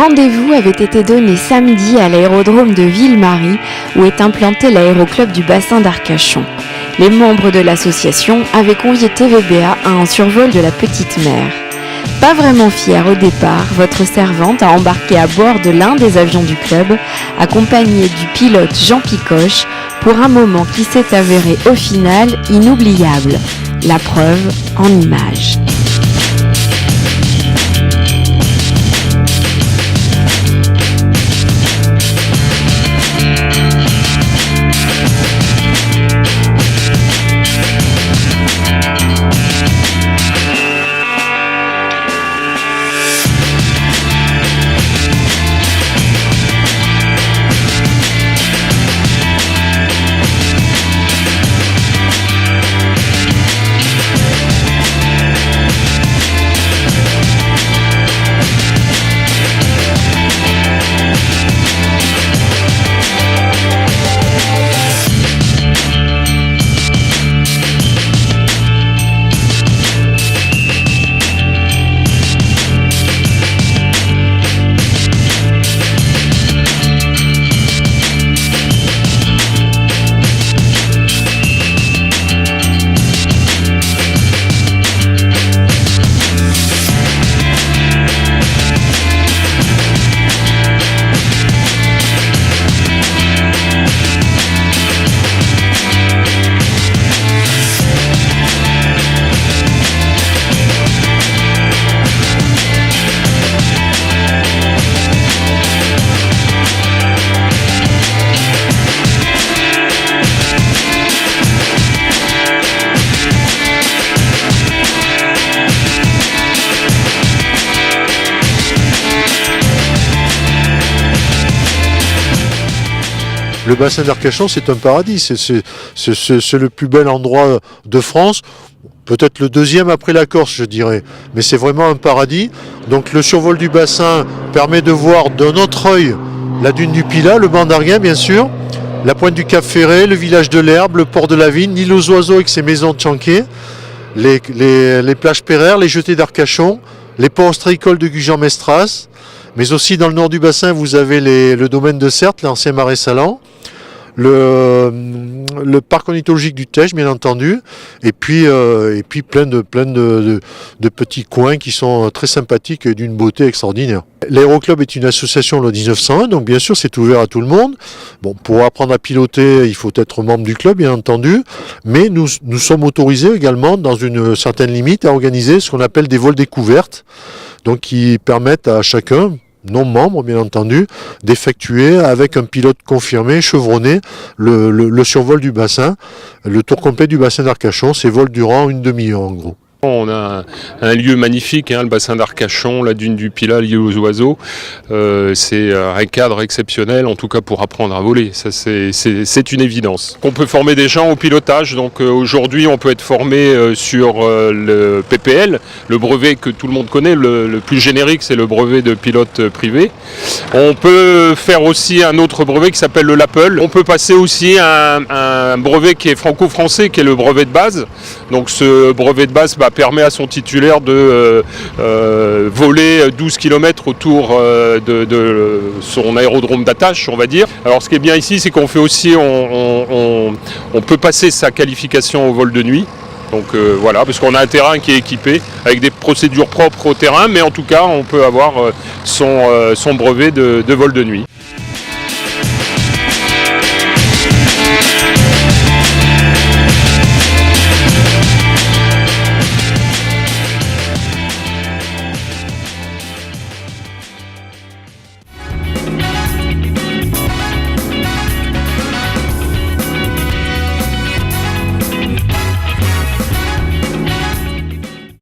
Rendez-vous avait été donné samedi à l'aérodrome de Ville-Marie où est implanté l'aéroclub du bassin d'Arcachon. Les membres de l'association avaient convié TVBA à un survol de la petite mer. Pas vraiment fière au départ, votre servante a embarqué à bord de l'un des avions du club, accompagnée du pilote Jean Picoche, pour un moment qui s'est avéré au final inoubliable. La preuve en images. Le bassin d'Arcachon, c'est un paradis, c'est le plus bel endroit de France, peut-être le deuxième après la Corse, je dirais, mais c'est vraiment un paradis. Donc le survol du bassin permet de voir d'un autre œil la dune du Pilat, le banc d'Arguin bien sûr, la pointe du Cap Ferret, le village de l'Herbe, le port de la Vigne, l'île aux oiseaux avec ses maisons de Chanquet, les plages Pereire, les jetées d'Arcachon, les ports ostréicoles de Gujan-Mestras, mais aussi dans le nord du bassin, vous avez le domaine de Certes, l'ancien marais salant, le parc ornithologique du Teche, bien entendu, et puis plein de petits coins qui sont très sympathiques et d'une beauté extraordinaire. L'aéroclub est une association loi 1901, donc bien sûr c'est ouvert à tout le monde. Bon, pour apprendre à piloter, il faut être membre du club, bien entendu, mais nous sommes autorisés également, dans une certaine limite, à organiser ce qu'on appelle des vols découvertes, donc qui permettent à chacun, non membres bien entendu, d'effectuer avec un pilote confirmé, chevronné, le survol du bassin, le tour complet du bassin d'Arcachon. Ces vols durant une demi-heure en gros. On a un lieu magnifique, le bassin d'Arcachon, la dune du Pilat, l'île aux oiseaux. C'est un cadre exceptionnel, en tout cas pour apprendre à voler. Ça, c'est une évidence. On peut former des gens au pilotage. Donc aujourd'hui, on peut être formé sur le PPL, le brevet que tout le monde connaît. Le plus générique, c'est le brevet de pilote privé. On peut faire aussi un autre brevet qui s'appelle le LAPEL. On peut passer aussi un brevet qui est franco-français, qui est le brevet de base. Donc ce brevet de base permet à son titulaire de voler 12 km autour de son aérodrome d'attache, on va dire. Alors ce qui est bien ici, c'est qu'on fait aussi, on peut passer sa qualification au vol de nuit. Donc voilà, parce qu'on a un terrain qui est équipé avec des procédures propres au terrain, mais en tout cas, on peut avoir son brevet de vol de nuit.